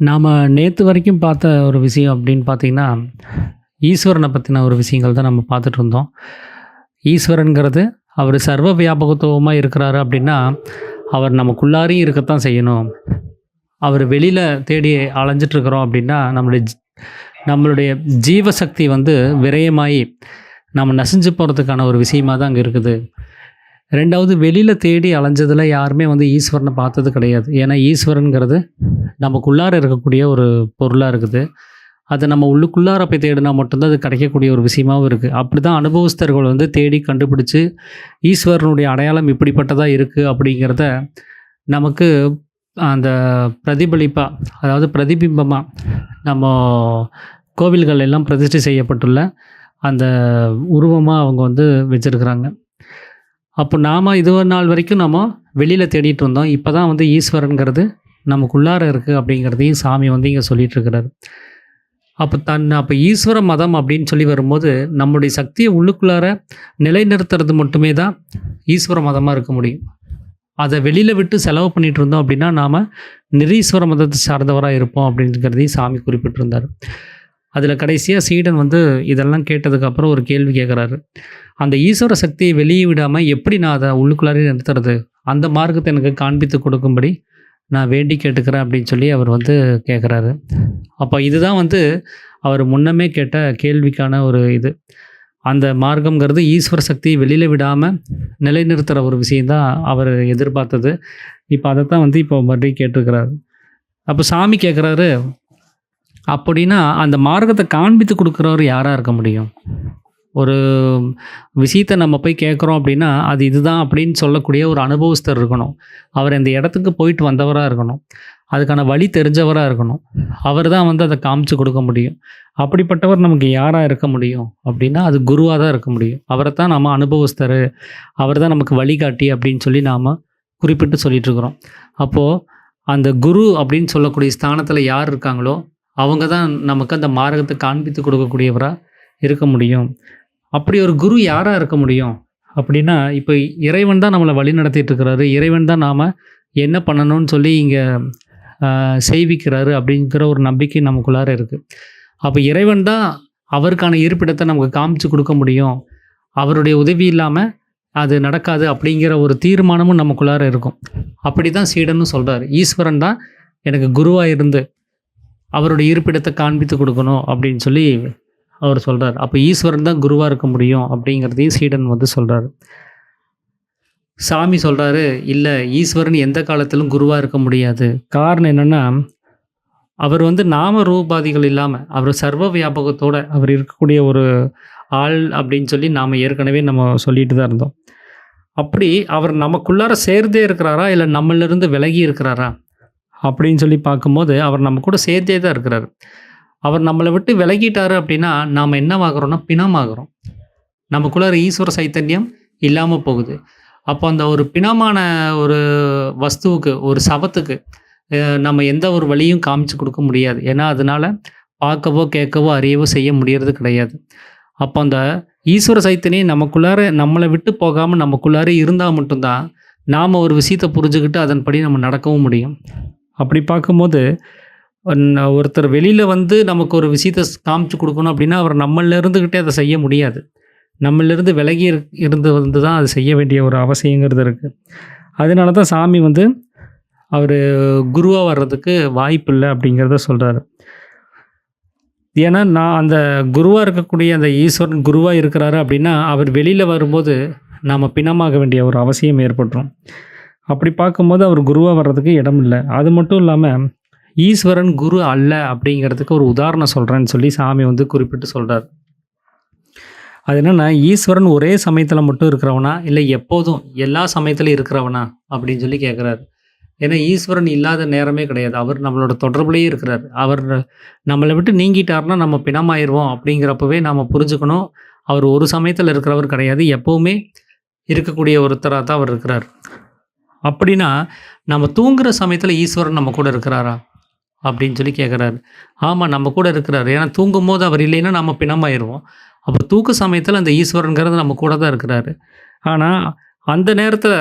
நாம் நேற்று வரைக்கும் பார்த்த ஒரு விஷயம் அப்படின்னு பார்த்தீங்கன்னா, ஈஸ்வரனை பற்றின ஒரு விஷயங்கள் தான் நம்ம பார்த்துட்டு இருந்தோம். ஈஸ்வரன்கிறது அவர் சர்வ வியாபகத்துவமாக இருக்கிறாரு அப்படின்னா, அவர் நமக்குள்ளாரையும் இருக்கத்தான் செய்யணும். அவர் வெளியில் தேடி அலைஞ்சிட்ருக்கிறோம் அப்படின்னா, நம்மளுடைய ஜீவசக்தி வந்து விரயமாகி நம்ம நசிஞ்சு போகிறதுக்கான ஒரு விஷயமா தான் அங்கே இருக்குது. 2வது வெளியில் தேடி அலைஞ்சதில் யாருமே வந்து ஈஸ்வரனை பார்த்தது கிடையாது. ஏன்னா ஈஸ்வரன்கிறது நமக்குள்ளார இருக்கக்கூடிய ஒரு பொருளாக இருக்குது. அதை நம்ம உள்ளுக்குள்ளார போய் தேடினா மட்டும்தான் அது கிடைக்கக்கூடிய ஒரு விஷயமாவும் இருக்குது. அப்படி தான் அனுபவஸ்தர்கள் வந்து தேடி கண்டுபிடிச்சு ஈஸ்வரனுடைய அடையாளம் இப்படிப்பட்டதாக இருக்குது அப்படிங்கிறத நமக்கு அந்த பிரதிபலிப்பாக, அதாவது பிரதிபிம்பமாக நம்ம கோவில்கள் எல்லாம் பிரதிஷ்டை செய்யப்பட்டுள்ள அந்த உருவமாக அவங்க வந்து வச்சுருக்குறாங்க. அப்போ நாம் இது ஒரு நாள் வரைக்கும் நம்ம வெளியில் தேடிட்டு இருந்தோம். இப்போ தான் வந்து ஈஸ்வரன்கிறது நமக்குள்ளார இருக்குது அப்படிங்கிறதையும் சாமி வந்து இங்கே சொல்லிகிட்ருக்கிறாரு. அப்போ ஈஸ்வர மதம் அப்படின்னு சொல்லி வரும்போது நம்முடைய சக்தியை உள்ளுக்குள்ளார நிலைநிறுத்துறது மட்டுமே தான் ஈஸ்வர மதமாக இருக்க முடியும். அதை வெளியில் விட்டு செலவு பண்ணிகிட்டு இருந்தோம் அப்படின்னா நாம் நிரீஸ்வர மதத்தை சார்ந்தவராக இருப்போம் அப்படிங்கிறதையும் சாமி குறிப்பிட்டிருந்தார். அதில் கடைசியாக சீடன் வந்து இதெல்லாம் கேட்டதுக்கப்புறம் ஒரு கேள்வி கேட்குறாரு. அந்த ஈஸ்வர சக்தியை வெளியே விடாமல் எப்படி நான் அதை உள்ளுக்குள்ளாரே நிறுத்துறது? அந்த மார்க்கத்தை எனக்கு காண்பித்து கொடுக்கும்படி நான் வேண்டி கேட்டுக்கிறேன் அப்படின்னு சொல்லி அவர் வந்து கேட்குறாரு. அப்போ இதுதான் வந்து அவர் முன்னமே கேட்ட கேள்விக்கான ஒரு இது. அந்த மார்க்கங்கிறது ஈஸ்வர சக்தியை வெளியில் விடாமல் நிலைநிறுத்துகிற ஒரு விஷயந்தான் அவர் எதிர்பார்த்தது. இப்போ அதைத்தான் வந்து இப்போ மறுபடியும் கேட்டிருக்கிறாரு. அப்போ சாமி கேட்குறாரு, அப்படின்னா அந்த மார்க்கத்தை காண்பித்து கொடுக்குறவர் யாராக இருக்க முடியும்? ஒரு விஷயத்தை நம்ம போய் கேட்குறோம் அப்படின்னா அது இதுதான் அப்படின்னு சொல்லக்கூடிய ஒரு அனுபவஸ்தர் இருக்கணும். அவர் இந்த இடத்துக்கு போயிட்டு வந்தவராக இருக்கணும். அதுக்கான வழி தெரிஞ்சவராக இருக்கணும். அவர் தான் வந்து அதை காமிச்சு கொடுக்க முடியும். அப்படிப்பட்டவர் நமக்கு யாராக இருக்க முடியும் அப்படின்னா அது குருவாக தான் இருக்க முடியும். அவரை தான் நம்ம அனுபவஸ்தர், அவர் தான் நமக்கு வழிகாட்டி அப்படின்னு சொல்லி நாம் குறிப்பிட்டு சொல்லிகிட்ருக்குறோம். அப்போது அந்த குரு அப்படின்னு சொல்லக்கூடிய ஸ்தானத்தில் யார் இருக்காங்களோ அவங்க தான் நமக்கு அந்த மார்க்கத்தை காண்பித்து கொடுக்கக்கூடியவராக இருக்க முடியும். அப்படி ஒரு குரு யாராக இருக்க முடியும் அப்படின்னா, இப்போ இறைவன் தான் நம்மளை வழி நடத்திட்டு இருக்கிறாரு. இறைவன் தான் நாம் என்ன பண்ணணும்னு சொல்லி இங்கே செய்விக்கிறாரு அப்படிங்கிற ஒரு நம்பிக்கை நமக்குள்ளார இருக்குது. அப்போ இறைவன் தான் அவருக்கான இருப்பிடத்தை நமக்கு காமிச்சு கொடுக்க முடியும். அவருடைய உதவி இல்லாமல் அது நடக்காது அப்படிங்கிற ஒரு தீர்மானமும் நமக்குள்ளார இருக்கும். அப்படி தான் சீடனும் சொல்கிறார். ஈஸ்வரன் தான் எனக்கு குருவாக இருந்து அவருடைய இருப்பிடத்தை காண்பித்து கொடுக்கணும் அப்படின்னு சொல்லி அவர் சொல்கிறார். அப்போ ஈஸ்வரன் தான் குருவாக இருக்க முடியும் அப்படிங்கிறதையும் சீடன் வந்து சொல்கிறார். சாமி சொல்கிறாரு, இல்லை, ஈஸ்வரன் எந்த காலத்திலும் குருவாக இருக்க முடியாது. காரணம் என்னென்னா, அவர் வந்து நாம ரூபாதிகள் இல்லாமல் அவர் சர்வ வியாபகத்தோடு அவர் இருக்கக்கூடிய ஒரு ஆள் அப்படின்னு சொல்லி நாம் ஏற்கனவே நம்ம சொல்லிட்டு தான் இருந்தோம். அப்படி அவர் நமக்குள்ளார சேர்ந்தே இருக்கிறாரா இல்லை நம்மளிருந்து விலகி இருக்கிறாரா அப்படின்னு சொல்லி பார்க்கும்போது அவர் நம்ம கூட சேர்ந்தே தான் இருக்கிறார். அவர் நம்மளை விட்டு விலகிட்டாரு அப்படின்னா நாம் என்னவாகிறோம்னா பிணமாகிறோம். நமக்குள்ளார ஈஸ்வர சைத்தன்யம் இல்லாமல் போகுது. அப்போ அந்த ஒரு பிணமான ஒரு வஸ்துவுக்கு, ஒரு சவத்துக்கு நம்ம எந்த ஒரு வழியும் காமிச்சு கொடுக்க முடியாது. ஏன்னா அதனால் பார்க்கவோ கேட்கவோ அறியவோ செய்ய முடியறது கிடையாது. அப்போ அந்த ஈஸ்வர சைத்தன்யம் நமக்குள்ளார நம்மளை விட்டு போகாமல் நமக்குள்ளாரே இருந்தால் மட்டும்தான் நாம் ஒரு விஷயத்தை புரிஞ்சுக்கிட்டு அதன்படி நம்ம நடக்கவும் முடியும். அப்படி பார்க்கும்போது ஒருத்தர் வெளியில் வந்து நமக்கு ஒரு விஷயத்தை காமிச்சு கொடுக்கணும் அப்படின்னா அவர் நம்மள இருந்துக்கிட்டே அதை செய்ய முடியாது. நம்மளிருந்து விலகி இருந்து வந்து தான் அது செய்ய வேண்டிய ஒரு அவசியங்கிறது இருக்குது. அதனால தான் சாமி வந்து அவர் குருவாக வர்றதுக்கு வாய்ப்பு இல்லை அப்படிங்கிறத சொல்கிறாரு. ஏன்னா நான் அந்த குருவாக இருக்கக்கூடிய அந்த ஈஸ்வரன் குருவாக இருக்கிறாரு அப்படின்னா அவர் வெளியில் வரும்போது நாம் பிணமாக வேண்டிய ஒரு அவசியம் ஏற்பட்டுரும். அப்படி பார்க்கும்போது அவர் குருவாக வர்றதுக்கு இடம் இல்லை. அது மட்டும் இல்லாமல் ஈஸ்வரன் குரு அல்ல அப்படிங்கிறதுக்கு ஒரு உதாரணம் சொல்கிறேன்னு சொல்லி சாமி வந்து குறிப்பிட்டு சொல்கிறார். அது என்னென்னா, ஈஸ்வரன் ஒரே சமயத்தில் மட்டும் இருக்கிறவனா இல்லை எப்போதும் எல்லா சமயத்திலும் இருக்கிறவனா அப்படின்னு சொல்லி கேட்குறாரு. ஏன்னா ஈஸ்வரன் இல்லாத நேரமே கிடையாது. அவர் நம்மளோட தொடர்புலேயே இருக்கிறார். அவர் நம்மளை விட்டு நீங்கிட்டார்னா நம்ம பிணமாயிருவோம் அப்படிங்கிறப்பவே நாம் புரிஞ்சுக்கணும். அவர் ஒரு சமயத்தில் இருக்கிறவர் கிடையாது, எப்போவுமே இருக்கக்கூடிய ஒருத்தராக தான் அவர் இருக்கிறார். அப்படின்னா நம்ம தூங்குகிற சமயத்தில் ஈஸ்வரன் நம்ம கூட இருக்கிறாரா அப்படின்னு சொல்லி கேட்குறாரு. ஆமாம், நம்ம கூட இருக்கிறாரு. ஏன்னா தூங்கும் போது அவர் இல்லைன்னா நம்ம பிணமாயிடுவோம். அப்போ தூக்க சமயத்தில் அந்த ஈஸ்வரனுங்கிறது நம்ம கூட தான் இருக்கிறாரு. ஆனால் அந்த நேரத்தில்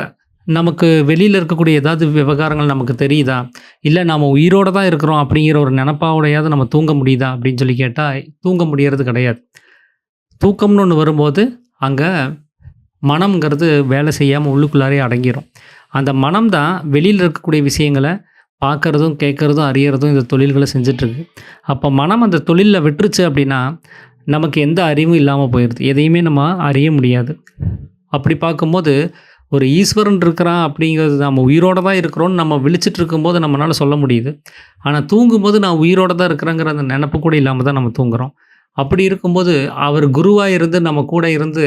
நமக்கு வெளியில இருக்கக்கூடிய ஏதாவது விவகாரங்கள் நமக்கு தெரியுதா? இல்ல நாம உயிரோட தான் இருக்கிறோம் அப்படிங்கிற ஒரு நெனப்பாவோடையாவது நம்ம தூங்க முடியுதா? அப்படின்னு சொல்லி கேட்டா, தூங்க முடியறது கிடையாது. தூக்கம்னு ஒண்ணு வரும்போது, அங்க மனம்ங்கிறது வேலை செய்யாம உள்ளுக்குள்ளாரயே அடங்கிரும். அந்த மனம் தான் வெளியில இருக்கக்கூடிய விஷயங்கள பார்க்கறதும், கேட்கறதும், அறியறதும் இந்த தொழில்கள செஞ்சுட்ருக்கு. அப்ப மனம் அந்த தொழில்ல விட்டுருச்சு அப்படின்னா, நமக்கு எந்த அறிவும் இல்லாம போயிருது. எதையுமே நம்ம அறிய முடியாது. அப்படி பார்க்கும்போது, ஒரு ஈஸ்வரன் இருக்கிறான் அப்படிங்கிறது நம்ம உயிரோட தான் இருக்கிறோம்னு நம்ம விழிச்சிட்டு இருக்கும்போது நம்மனால சொல்ல முடியுது. ஆனா தூங்கும்போது நான் உயிரோட தான் இருக்கிறேங்கிற அந்த நெனப்பு கூட இல்லாம தான் நம்ம தூங்குறோம். அப்படி இருக்கும்போது, அவர் குருவா இருந்து நம்ம கூட இருந்து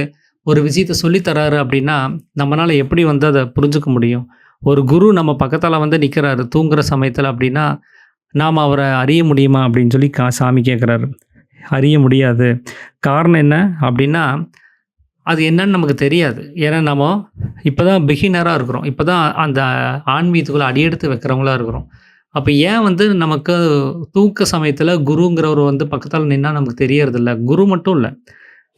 ஒரு விஷயத்த சொல்லி தராரு அப்படின்னா, நம்மனால எப்படி வந்து அத புரிஞ்சுக்க முடியும்? ஒரு குரு நம்ம பக்கத்தால வந்து நிக்கிறாரு தூங்குற சமயத்துல அப்படின்னா, நாம அவர அறிய முடியுமா? அப்படின்னு சொல்லி சாமி கேட்குறாரு. அறிய முடியாது. காரணம் என்ன? அப்படின்னா, அது என்னன்னு நமக்கு தெரியாது. ஏன்னா நம்ம இப்ப தான் பிகினரா இருக்கிறோம். இப்ப தான் அந்த ஆன்மீகத்துக்குள்ள அடியெடுத்து வைக்கிறவங்களா இருக்கிறோம். அப்ப ஏன் வந்து நமக்கு தூக்க சமயத்துல குருங்கிறவரு வந்து பக்கத்தால நின்னா நமக்கு தெரியறதில்ல? குரு மட்டும் இல்ல.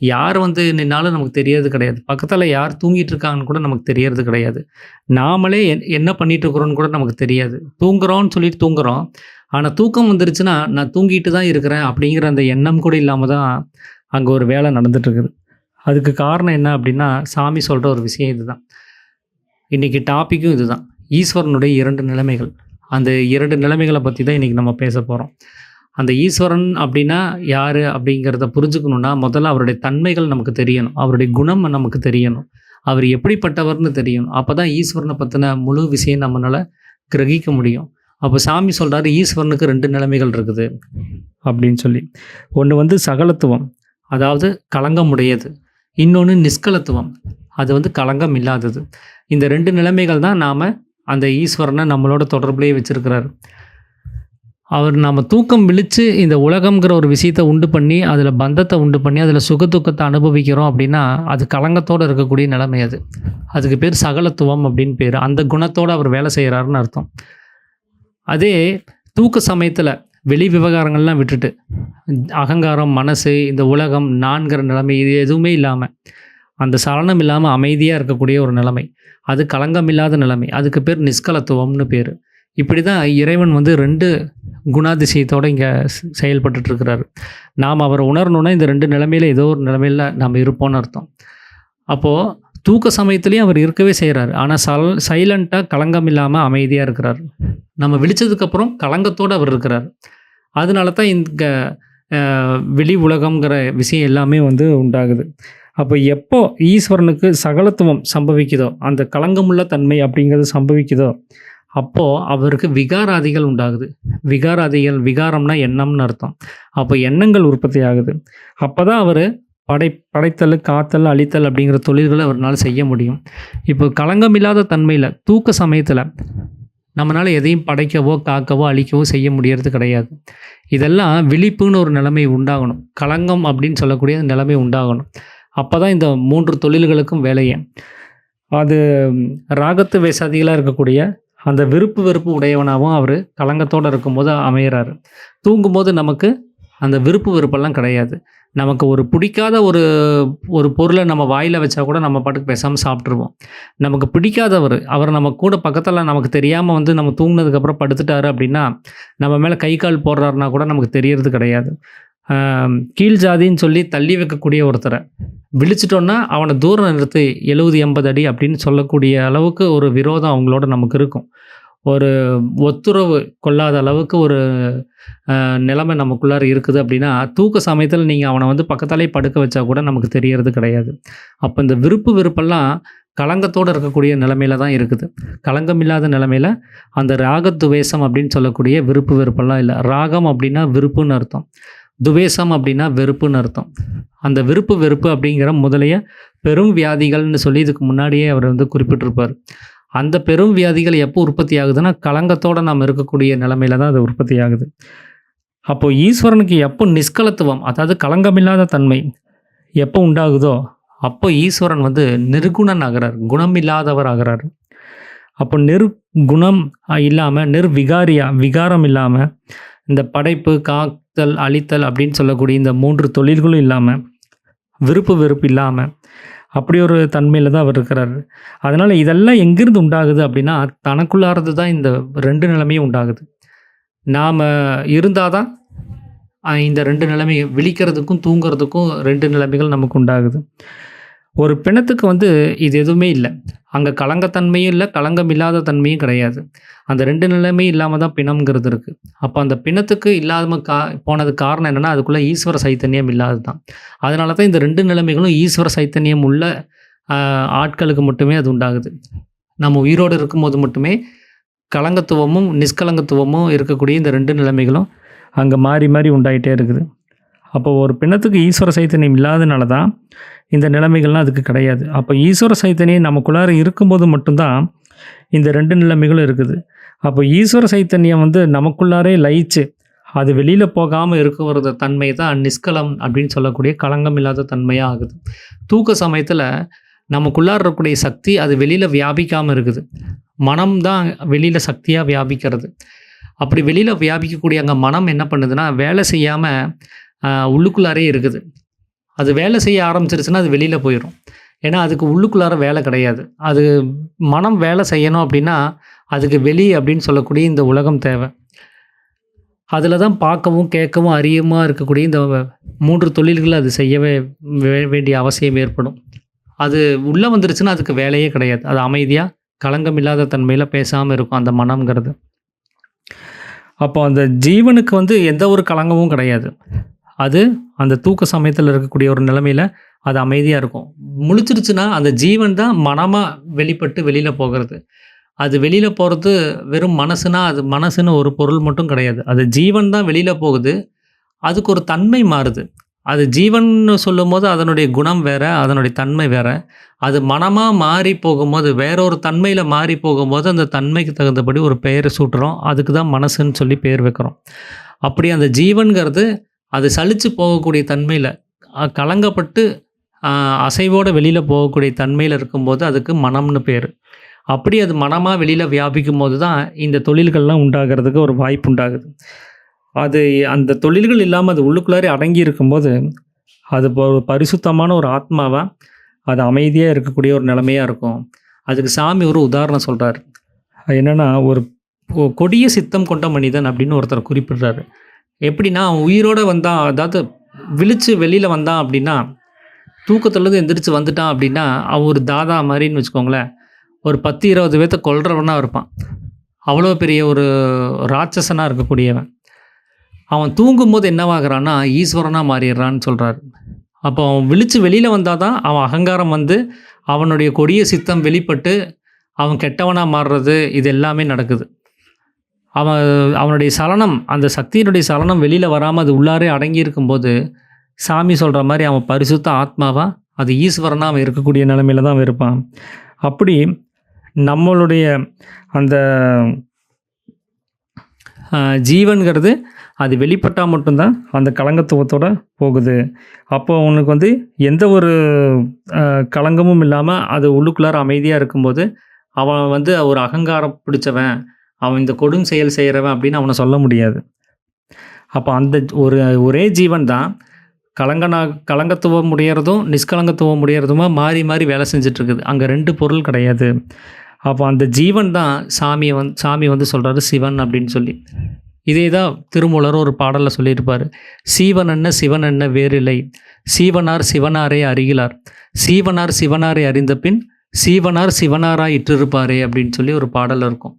யார் வந்து நின்னாலும் நமக்கு தெரியறது கிடையாது. பக்கத்தால யார் தூங்கிட்டு இருக்காங்கன்னு கூட நமக்கு தெரியறது கிடையாது. நாமளே என்ன பண்ணிட்டு இருக்கிறோம்னு கூட நமக்கு தெரியாது. தூங்குறோம்னு சொல்லிட்டு தூங்குறோம். ஆனா தூக்கம் வந்துருச்சுன்னா, நான் தூங்கிட்டு தான் இருக்கிறேன் அப்படிங்கிற அந்த எண்ணம் கூட இல்லாம தான் அங்க ஒரு வேலை நடந்துட்டு இருக்குது. அதுக்கு காரணம் என்ன அப்படின்னா, சாமி சொல்ற ஒரு விஷயம் இதுதான். இன்னைக்கு டாபிக்கும் இதுதான். ஈஸ்வரனுடைய 2 நிலைமைகள். அந்த 2 நிலைமைகள பத்தி தான் இன்னைக்கு நம்ம பேசப் போறோம். அந்த ஈஸ்வரன் அப்படின்னா யாரு அப்படிங்கிறத புரிஞ்சுக்கணும்னா, முதல்ல அவருடைய தன்மைகள் நமக்கு தெரியணும். அவருடைய குணம் நமக்கு தெரியணும். அவர் எப்படிப்பட்டவர்ன்னு தெரியணும். அப்பதான் ஈஸ்வரன பத்தின முழு விஷயம் நம்மனால கிரகிக்க முடியும். அப்ப சாமி சொல்றாரு, ஈஸ்வரனுக்கு 2 நிலைமைகள் இருக்குது அப்படின்னு சொல்லி. ஒண்ணு வந்து சகலத்துவம். அதாவது களங்கமுடையது. இன்னொன்னு நிஷ்கலத்துவம். அது வந்து களங்கம் இல்லாதது. இந்த 2 நிலைமைகள் தான் நாம அந்த ஈஸ்வரன நம்மளோட தொடர்புலயே வச்சிருக்கிறாரு. அவர் நாம தூக்கம் விழிச்சு இந்த உலகம்ங்கிற ஒரு விஷயத்த உண்டு பண்ணி, அதில பந்தத்த உண்டு பண்ணி, அதில சுக துக்கத்த அனுபவிக்கிறோம் அப்படின்னா, அது களங்கத்தோட இருக்கக்கூடிய நிலைமை அது. அதுக்கு பேர் சகலத்துவம் அப்படின்னு பேரு. அந்த குணத்தோட அவர் வேலை செய்றாருன்னு அர்த்தம். அதே தூக்க சமயத்தில வெளி விவகாரங்கள்லாம் விட்டுட்டு, அகங்காரம், மனசு, இந்த உலகம், நான்கிற நிலைமை இது எதுவுமே இல்லாம, அந்த சலனம் இல்லாம அமைதியா இருக்கக்கூடிய ஒரு நிலைமை. அது களங்கம் இல்லாத நிலைமை. அதுக்கு பேர் நிஷ்கலத்துவம்னு பேரு. இப்படி தான் இறைவன் வந்து 2 குணாதிசயத்தோட இங்க செயல்பட்டுட்டு இருக்கிறாரு. நாம் அவர உணரணும்னா இந்த 2 நிலைமையில ஏதோ ஒரு நிலைமையில நம்ம இருப்போம்னு அர்த்தம். அப்போ தூக்க சமயத்திலயும் அவர் இருக்கவே செய்றாரு. ஆனா சைலன்ட்டா களங்கம் இல்லாம அமைதியா இருக்கிறாரு. நம்ம விழிச்சதுக்கப்புறம் களங்கத்தோட அவர் இருக்கிறாரு. அதனால தான் இங்க வெளி உலகம்ங்கிற விஷயம் எல்லாமே வந்து உண்டாகுது. அப்போ எப்போ ஈஸ்வரனுக்கு சகலத்துவம் சம்பவிக்குதோ, அந்த களங்கமுள்ள தன்மை அப்படிங்கிறது சம்பவிக்குதோ, அப்போ அவருக்கு விகாராதிகள் உண்டாகுது. விகாரம்னா எண்ணம்னு அர்த்தம். அப்போ எண்ணங்கள் உற்பத்தி ஆகுது. அப்பதான் அவரு படைத்தல், காத்தல், அழித்தல் அப்படிங்கிற தொழில்கள அவர்னால செய்ய முடியும். இப்போ களங்கம் இல்லாத தன்மையில தூக்க சமயத்துல நம்மனால எதையும் படைக்கவோ, காக்கவோ, அழிக்கவோ செய்ய முடியறது கிடையாது. இதெல்லாம் விழிப்புன்னு ஒரு நிலைமை உண்டாகணும். களங்கம் அப்படின்னு சொல்லக்கூடிய நிலைமை உண்டாகணும். அப்பதான் இந்த 3 தொழில்களுக்கும் வேலையே. அது ராகத்து வேஷாதிகளா இருக்கக்கூடிய அந்த விருப்பு வெறுப்பு உடையவனாகவும் அவரு களங்கத்தோட இருக்கும்போது அமையறாரு. தூங்கும்போது நமக்கு அந்த விருப்பு வெறுப்பெல்லாம் கிடையாது. நமக்கு ஒரு பிடிக்காத ஒரு பொருள நம்ம வாயில வச்சா கூட நம்ம பாட்டுக்கு பேசாம சாப்பிட்டுருவோம். நமக்கு பிடிக்காதவரு, அவர் நம்ம கூட பக்கத்துல நமக்கு தெரியாம வந்து நம்ம தூங்குனதுக்கப்புறம் படுத்துட்டாரு அப்படின்னா, நம்ம மேல கை, கால் போடுறாருன்னா கூட நமக்கு தெரியறது கிடையாது. கீழ் ஜாதின்னு சொல்லி தள்ளி வைக்கக்கூடிய ஒருத்தர விழிச்சிட்டோம்னா, அவன தூரம் நிறுத்து 70, 80 அடி அப்படின்னு சொல்லக்கூடிய அளவுக்கு ஒரு விரோதம் அவங்களோட நமக்கு இருக்கும். ஒரு ஒத்துறவு கொள்ளாத அளவுக்கு ஒரு நிலைமை நமக்குள்ளார இருக்குது அப்படின்னா, தூக்க சமயத்தில நீங்க அவன வந்து பக்கத்தாலேயே படுக்க வச்சா கூட நமக்கு தெரியறது கிடையாது. அப்ப இந்த விருப்பு வெறுப்பெல்லாம் களங்கத்தோட இருக்கக்கூடிய நிலைமையில தான் இருக்குது. களங்கம் இல்லாத நிலைமையில அந்த ராகத்துவேஷம் அப்படின்னு சொல்லக்கூடிய விருப்பு வெறுப்பெல்லாம் இல்ல. ராகம் அப்படின்னா விருப்புன்னு அர்த்தம். துவேஷம் அப்படின்னா வெறுப்புன்னு அர்த்தம். அந்த விருப்பு வெறுப்பு அப்படிங்கிற முதலைய பெரும் வியாதிகள்னு சொல்லி இதுக்கு முன்னாடியே அவர் வந்து குறிப்பிட்டிருப்பார். அந்த பெரும் வியாதிகள் எப்போ உற்பத்தி ஆகுதுன்னா, களங்கத்தோட நாம் இருக்கக்கூடிய நிலைமையில தான் அது உற்பத்தி ஆகுது. அப்போ ஈஸ்வரனுக்கு எப்போ நிஷ்கலத்துவம், அதாவது களங்கமில்லாத தன்மை எப்போ உண்டாகுதோ, அப்போ ஈஸ்வரன் வந்து நிர்குணன் ஆகிறார், குணம் இல்லாதவர் ஆகிறார். அப்போ நிர்குணம் இல்லாம, விகாரம் இல்லாம, இந்த படைப்பு, காத்தல், அழித்தல் அப்படின்னு சொல்லக்கூடிய இந்த 3 தொழில்களும் இல்லாம, விருப்பு வெறுப்பு இல்லாம, அப்படி ஒரு தன்மையில் தான் அவர் இருக்கிறாரு. அதனால் இதெல்லாம் எங்கேருந்து உண்டாகுது அப்படின்னா, தனக்குள்ளாரது தான் இந்த 2 நிலைமையும் உண்டாகுது. நாம் இருந்தால் தான் இந்த 2 நிலைமை விழிக்கிறதுக்கும், தூங்குறதுக்கும் 2 நிலைமைகள் நமக்கு உண்டாகுது. ஒரு பிணத்துக்கு வந்து இது எதுவுமே இல்ல. அங்க கலங்கத்தன்மையும் இல்ல, களங்கம் இல்லாத தன்மையும் கிடையாது. அந்த 2 நிலைமையும் இல்லாம தான் பிணம்ங்கிறது இருக்கு. அப்ப அந்த பிணத்துக்கு இல்லாம போனதுக்கு காரணம் என்னன்னா, அதுக்குள்ள ஈஸ்வர சைத்தன்யம் இல்லாதது தான். அதனால தான் இந்த 2 நிலைமைகளும் ஈஸ்வர சைத்தன்யம் உள்ள ஆட்களுக்கு மட்டுமே அது உண்டாகுது. நம்ம உயிரோடு இருக்கும்போது மட்டுமே கலங்கத்துவமும், நிஷ்கலங்கத்துவமும் இருக்கக்கூடிய இந்த 2 நிலைமைகளும் அங்க மாறி மாறி உண்டாயிட்டே இருக்குது. அப்போ ஒரு பிணத்துக்கு ஈஸ்வர சைத்தன்யம் இல்லாதனால தான் இந்த நிலைமைகள்லாம் அதுக்கு கிடையாது. அப்போ ஈஸ்வர சைத்தன்யம் நமக்குள்ளார இருக்கும்போது மட்டும்தான் இந்த 2 நிலைமைகளும் இருக்குது. அப்போ ஈஸ்வர சைத்தன்யம் வந்து நமக்குள்ளாரே லயிச்சு அது வெளியில் போகாமல் இருக்கிற தன்மை தான் நிஷ்கலம் அப்படின்னு சொல்லக்கூடிய களங்கம் இல்லாத தன்மையாக ஆகுது. தூக்க சமயத்தில் நமக்குள்ளார இருக்கக்கூடிய சக்தி அது வெளியில் வியாபிக்காமல் இருக்குது. மனம் தான் வெளியில் சக்தியாக வியாபிக்கிறது. அப்படி வெளியில் வியாபிக்கக்கூடிய அங்கே மனம் என்ன பண்ணுதுன்னா, வேலை செய்யாமல் உள்ளுக்குள்ளாரே இருக்குது. அது வேலை செய்ய ஆரம்பிச்சிருச்சுன்னா அது வெளியில் போயிடும். ஏன்னா அதுக்கு உள்ளுக்குள்ளார வேலை கிடையாது. அது மனம் வேலை செய்யணும் அப்படின்னா அதுக்கு வெளி அப்படின்னு சொல்லக்கூடிய இந்த உலகம் தேவை. அதில் தான் பார்க்கவும் கேட்கவும் அறியமா இருக்கக்கூடிய இந்த 3 தொழில்களை அது செய்யவே வேண்டிய அவசியம் ஏற்படும். அது உள்ளே வந்துருச்சுன்னா அதுக்கு வேலையே கிடையாது. அது அமைதியாக களங்கம் இல்லாத தன்மையில் பேசாமல் இருக்கும் அந்த மனம்ங்கிறது. அப்போ அந்த ஜீவனுக்கு வந்து எந்த ஒரு களங்கமும் கிடையாது. அது அந்த தூக்க சமயத்தில் இருக்கக்கூடிய ஒரு நிலைமையில் அது அமைதியாக இருக்கும். முழிச்சிருச்சுன்னா அந்த ஜீவன் தான் மனமாக வெளிப்பட்டு வெளியில் போகிறது. அது வெளியில் போகிறது வெறும் மனசுனா அது மனசுன்னு ஒரு பொருள் மட்டும் கிடையாது. அது ஜீவன் தான் வெளியில் போகுது. அதுக்கு ஒரு தன்மை மாறுது. அது ஜீவன்னு சொல்லும்போது அதனுடைய குணம் வேறு, அதனுடைய தன்மை வேறு. அது மனமாக மாறி போகும்போது வேறொரு தன்மையில் மாறி போகும்போது அந்த தன்மைக்கு தகுந்தபடி ஒரு பெயரை சூட்டுறோம். அதுக்கு தான் மனசுன்னு சொல்லி பெயர் வைக்கிறோம். அப்படி அந்த ஜீவன்கிறது அது சலித்து போகக்கூடிய தன்மையில் கலங்கப்பட்டு அசைவோடு வெளியில் போகக்கூடிய தன்மையில் இருக்கும்போது அதுக்கு மனம்னு பேர். அப்படி அது மனமாக வெளியில் வியாபிக்கும் போது தான் இந்த தொழில்கள்லாம் உண்டாகிறதுக்கு ஒரு வாய்ப்பு உண்டாகுது. அது அந்த தொழில்கள் இல்லாமல் அது உள்ளுக்குள்ளாரே அடங்கி இருக்கும்போது அது ஒரு பரிசுத்தமான ஒரு ஆத்மாவாக அது அமைதியாக இருக்கக்கூடிய ஒரு நிலைமையாக இருக்கும். அதுக்கு சாமி ஒரு உதாரணம் சொல்கிறார். என்னென்னா, ஒரு கொடிய சித்தம் கொண்ட மனிதன் அப்படின்னு ஒருத்தர் குறிப்பிடுறாரு. எப்படின்னா, அவன் உயிரோடு வந்தான், அதாவது விழிச்சு வெளியில் வந்தான் அப்படின்னா, தூக்கத்துலேருந்து எந்திரிச்சு வந்துட்டான் அப்படின்னா அவன் ஒரு தாதா மாதிரின்னு வச்சுக்கோங்களேன். ஒரு 10-20 பேர்த்த கொல்றவனாக இருப்பான். அவ்வளோ பெரிய ஒரு ராட்சசனாக இருக்கக்கூடியவன். அவன் தூங்கும்போது என்னவாகிறான்னா ஈஸ்வரனாக மாறிடுறான்னு சொல்கிறாரு. அப்போ அவன் விழிச்சு வெளியில் வந்தால் தான் அவன் அகங்காரம் வந்து அவனுடைய கொடிய சித்தம் வெளிப்பட்டு அவன் கெட்டவனாக மாறுறது இது எல்லாமே நடக்குது. அவனுடைய சலனம், அந்த சக்தியினுடைய சலனம் வெளியில் வராமல் அது உள்ளாரே அடங்கி இருக்கும்போது சாமி சொல்கிற மாதிரி அவன் பரிசுத்த ஆத்மாவாக அது ஈஸ்வரனாக அவன் இருக்கக்கூடிய நிலைமையில் தான் அவன் இருப்பான். அப்படி நம்மளுடைய அந்த ஜீவன்கிறது அது வெளிப்பட்டால் மட்டும்தான் அந்த கலங்கத்துவத்தோடு போகுது. அப்போ அவனுக்கு வந்து எந்த ஒரு களங்கமும் இல்லாமல் அது உள்ளுக்குள்ளார அமைதியாக இருக்கும்போது அவன் வந்து ஒரு அகங்காரம் பிடிச்சவன், அவன் இந்த கொடும் செயல் செய்கிறவன் அப்படின்னு அவனை சொல்ல முடியாது. அப்போ அந்த ஒரே ஜீவன் தான் கலங்கத்துவம் உடையறதும் நிஷ்கலங்கத்துவம் உடையறதுமா மாறி மாறி வேலை செஞ்சிட்ருக்குது. அங்கே 2 பொருள் கிடையாது. அப்போ அந்த ஜீவன் தான் சாமி வந்து சொல்கிறாரு சிவன் அப்படின்னு சொல்லி. இதே தான் திருமூலர் ஒரு பாடலில் சொல்லியிருப்பார். சீவன் என்ன சிவன் என்ன வேறில்லை, சீவனார் சிவனாரே அறிகிலார், சீவனார் சிவனாரை அறிந்த பின் சீவனார் சிவனாராக இட்டிருப்பாரே அப்படின்னு சொல்லி ஒரு பாடல் இருக்கும்.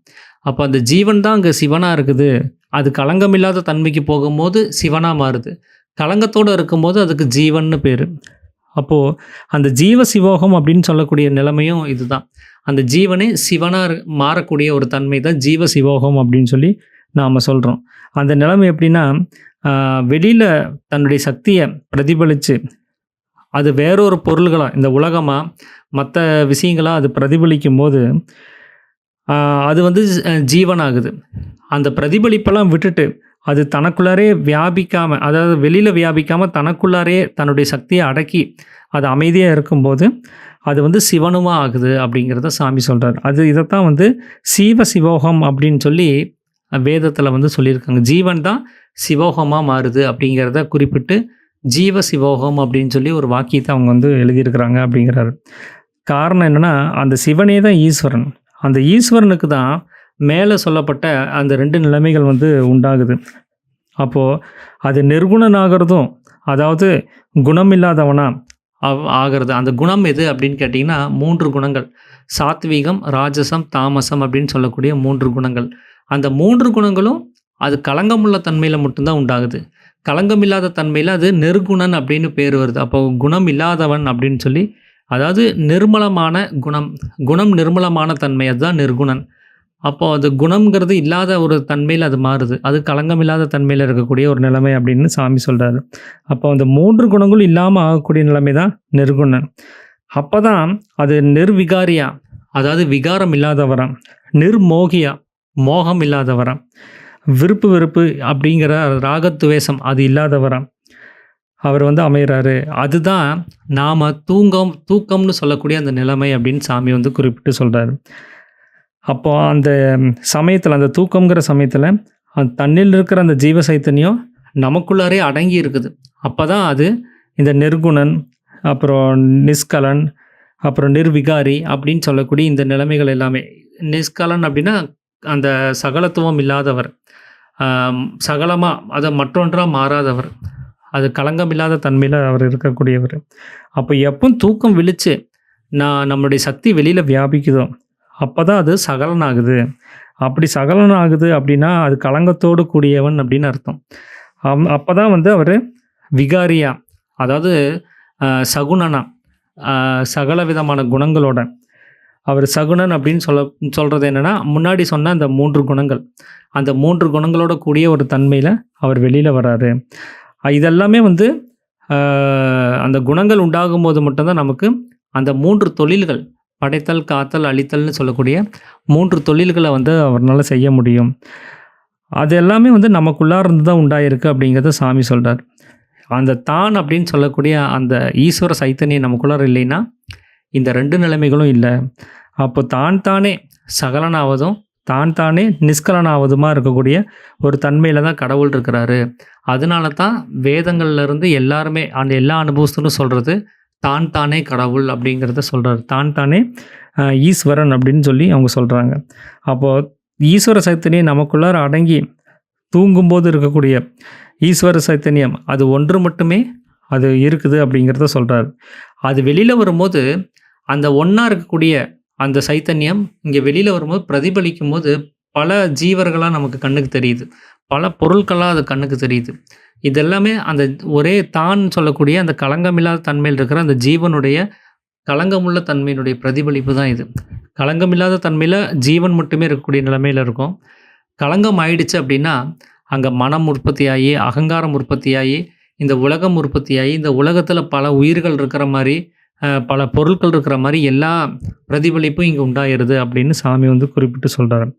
அப்போ அந்த ஜீவன் தான் அங்கே சிவனாக இருக்குது. அது களங்கமில்லாத தன்மைக்கு போகும்போது சிவனாக மாறுது. களங்கத்தோடு இருக்கும்போது அதுக்கு ஜீவன்னு பேர். அப்போது அந்த ஜீவ சிவோகம் அப்படின்னு சொல்லக்கூடிய நிலைமையும் இதுதான். அந்த ஜீவனே சிவனாக மாறக்கூடிய ஒரு தன்மை தான் ஜீவ சிவோகம் அப்படின்னு சொல்லி நாம் சொல்கிறோம். அந்த நிலைமை எப்படின்னா, வெளியில் தன்னுடைய சக்தியை பிரதிபலித்து அது வேறொரு பொருள்களாக இந்த உலகமாக மற்ற விஷயங்களாக அது பிரதிபலிக்கும் போது அது வந்து ஜீவனாகுது. அந்த பிரதிபலிப்பெல்லாம் விட்டுட்டு அது தனக்குள்ளாரே வியாபிக்காமல், அதாவது வெளியில் வியாபிக்காமல் தனக்குள்ளாரே தன்னுடைய சக்தியை அடக்கி அது அமைதியாக இருக்கும்போது அது வந்து சிவனுமா ஆகுது அப்படிங்கிறத சாமி சொல்கிறார். இதைத்தான் வந்து சீவ சிவோகம் அப்படின்னு சொல்லி வேதத்தில் வந்து சொல்லியிருக்காங்க. ஜீவன் தான் சிவோகமாக மாறுது அப்படிங்கிறத குறிப்பிட்டு ஜீவ சிவோகம் அப்படின்னு சொல்லி ஒரு வாக்கியத்தை அவங்க வந்து எழுதியிருக்கிறாங்க அப்படிங்கிறாரு. காரணம் என்னென்னா, அந்த சிவனே தான் ஈஸ்வரன். அந்த ஈஸ்வரனுக்கு தான் மேலே சொல்லப்பட்ட அந்த 2 நிலைமைகள் வந்து உண்டாகுது. அப்போது அது நிர்குணனாகிறதும், அதாவது குணமில்லாதவனா ஆகிறது. அந்த குணம் எது அப்படின்னு கேட்டிங்கன்னா 3 குணங்கள். சாத்வீகம், ராஜசம், தாமசம் அப்படின்னு சொல்லக்கூடிய 3 குணங்கள். அந்த 3 குணங்களும் அது களங்கமுள்ள தன்மையில் மட்டும்தான் உண்டாகுது. களங்கமில்லாத தன்மையில் அது நிர்குணன் அப்படின்னு பேர் வருது. அப்போ குணம் இல்லாதவன் அப்படின்னு சொல்லி, அதாவது நிர்மலமான குணம், குணம் நிர்மலமான தன்மை, அதுதான் நிர்குணன். அப்போது அது குணம்ங்கிறது இல்லாத ஒரு தன்மையில் அது மாறுது. அது களங்கமில்லாத தன்மையில் இருக்கக்கூடிய ஒரு நிலைமை அப்படின்னு சாமி சொல்கிறாரு. அப்போ அந்த 3 குணங்களும் இல்லாமல் ஆகக்கூடிய நிலைமை தான் நிர்குணன். அப்போ தான் அது நிர்விகாரியா, அதாவது விகாரம் இல்லாதவராம். நிர்மோகியா, மோகம் இல்லாதவராம். விருப்பு வெறுப்பு அப்படிங்கிற ராகத்துவேஷம் அது இல்லாதவராம் அவர் வந்து அமைகிறாரு. அதுதான் நாம் தூக்கம்னு சொல்லக்கூடிய அந்த நிலைமை அப்படின்னு சாமி வந்து குறிப்பிட்டு சொல்கிறாரு. அப்போ அந்த சமயத்தில், அந்த தூக்கங்கிற சமயத்தில் அந்த தண்ணில் இருக்கிற அந்த ஜீவ சைத்தன்யம் நமக்குள்ளாரே அடங்கி இருக்குது. அப்போ தான் அது இந்த நிர்குணன், அப்புறம் நிஷ்கலன், அப்புறம் நிர்விகாரி அப்படின்னு சொல்லக்கூடிய இந்த நிலைமைகள் எல்லாமே. நிஷ்கலன் அப்படின்னா அந்த சகலத்துவம் இல்லாதவர், சகலமாக அதை மற்றொன்றாக மாறாதவர், அது களங்கம் இல்லாத தன்மையில் அவர் இருக்கக்கூடியவர். அப்போ எப்போ தூக்கம் விழித்து நம்மளுடைய சக்தி வெளியில் வியாபிக்குதோ அப்போ தான் அது சகலனாகுது. அப்படி சகலனாகுது அப்படின்னா அது களங்கத்தோடு கூடியவன் அப்படின்னு அர்த்தம். அப்போ தான் வந்து அவர் விகாரியா, அதாவது சகுணனா, சகல விதமான குணங்களோட அவர் சகுணன் அப்படின்னு சொல்கிறது என்னென்னா, முன்னாடி சொன்ன அந்த 3 குணங்கள், அந்த 3 குணங்களோட கூடிய ஒரு தன்மையில் அவர் வெளியில் வராரு. இதெல்லாமே வந்து அந்த குணங்கள் உண்டாகும் போது மட்டும்தான் நமக்கு அந்த 3 தொழில்கள், படைத்தல், காத்தல், அழித்தல்னு சொல்லக்கூடிய 3 தொழில்களை வந்து அவரால் செய்ய முடியும். அது எல்லாமே வந்து நமக்குள்ளார இருந்து தான் உண்டாயிருக்கு அப்படிங்கிறத சாமி சொல்கிறார். அந்த தான் அப்படின்னு சொல்லக்கூடிய அந்த ஈஸ்வர சைத்தன்யம் நமக்குள்ளார இல்லைன்னா இந்த 2 நிலைமைகளும் இல்லை. அப்போ தான் தானே சகலனாவதும் தான் தானே நிஷ்கலனாவதுமா இருக்கக்கூடிய ஒரு தன்மையில் தான் கடவுள் இருக்கிறாரு. அதனால தான் வேதங்கள்லேருந்து எல்லாருமே அந்த எல்லா அனுபவத்திலும் சொல்கிறது தான் தானே கடவுள் அப்படிங்கிறத சொல்கிறார். தான் தானே ஈஸ்வரன் அப்படின்னு சொல்லி அவங்க சொல்கிறாங்க. அப்போது ஈஸ்வர சைத்தன்யம் நமக்குள்ளார அடங்கி தூங்கும்போது இருக்கக்கூடிய ஈஸ்வர சைத்தன்யம் அது ஒன்று மட்டுமே அது இருக்குது அப்படிங்கிறத சொல்கிறார். அது வெளியில் வரும்போது அந்த ஒன்றா இருக்கக்கூடிய அந்த சைத்தன்யம் இங்கே வெளியில் வரும்போது பிரதிபலிக்கும் போது பல ஜீவர்களாக நமக்கு கண்ணுக்கு தெரியுது, பல பொருட்களாக அது கண்ணுக்கு தெரியுது. இதெல்லாமே அந்த ஒரே தான் சொல்லக்கூடிய அந்த களங்கமில்லாத தன்மையில் இருக்கிற அந்த ஜீவனுடைய களங்கமுள்ள தன்மையினுடைய பிரதிபலிப்பு தான் இது. களங்கமில்லாத தன்மையில் ஜீவன் மட்டுமே இருக்கக்கூடிய நிலைமையில் இருக்கும். களங்கம் ஆயிடுச்சு அப்படின்னா அங்கே மனம் உற்பத்தியாகி, அகங்காரம் உற்பத்தியாகி, இந்த உலகம் உற்பத்தியாகி, இந்த உலகத்தில் பல உயிர்கள் இருக்கிற மாதிரி, பல பொருட்கள் இருக்கிற மாதிரி எல்லா பிரதிபலிப்பும் இங்கே உண்டாயிருது அப்படின்னு சாமி வந்து குறிப்பிட்டு சொல்கிறார்.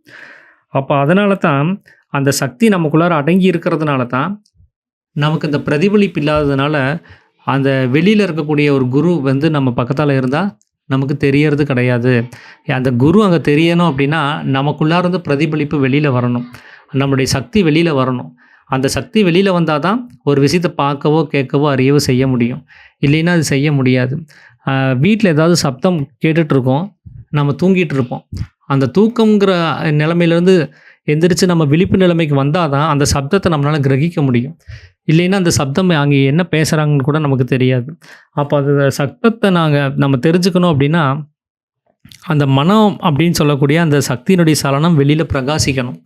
அப்போ அதனால தான் அந்த சக்தி நமக்குள்ளார அடங்கி இருக்கிறதுனால தான் நமக்கு இந்த பிரதிபலிப்பு இல்லாததுனால அந்த வெளியில் இருக்கக்கூடிய ஒரு குரு வந்து நம்ம பக்கத்தால் இருந்தால் நமக்கு தெரியறது கிடையாது. அந்த குரு அங்கே தெரியணும் அப்படின்னா நமக்குள்ளார பிரதிபலிப்பு வெளியில் வரணும், நம்முடைய சக்தி வெளியில் வரணும். அந்த சக்தி வெளியில் வந்தால் தான் ஒரு விஷயத்தை பார்க்கவோ கேட்கவோ அறியவோ செய்ய முடியும். இல்லைன்னா அது செய்ய முடியாது. வீட்டில் ஏதாவது சப்தம் கேட்டுட்ருக்கோம், நம்ம தூங்கிட்டு இருப்போம். அந்த தூக்கங்கிற நிலைமையிலேருந்து எந்திரிச்சு நம்ம விழிப்பு நிலைமைக்கு வந்தால் தான் அந்த சப்தத்தை நம்மளால் கிரகிக்க முடியும். இல்லைன்னா அந்த சப்தம் அங்கே என்ன பேசுகிறாங்கன்னு கூட நமக்கு தெரியாது. அப்போ அது சப்தத்தை நம்ம தெரிஞ்சுக்கணும் அப்படின்னா அந்த மனம் அப்படின்னு சொல்லக்கூடிய அந்த சக்தியினுடைய சலனம் வெளியில் பிரகாசிக்கணும்,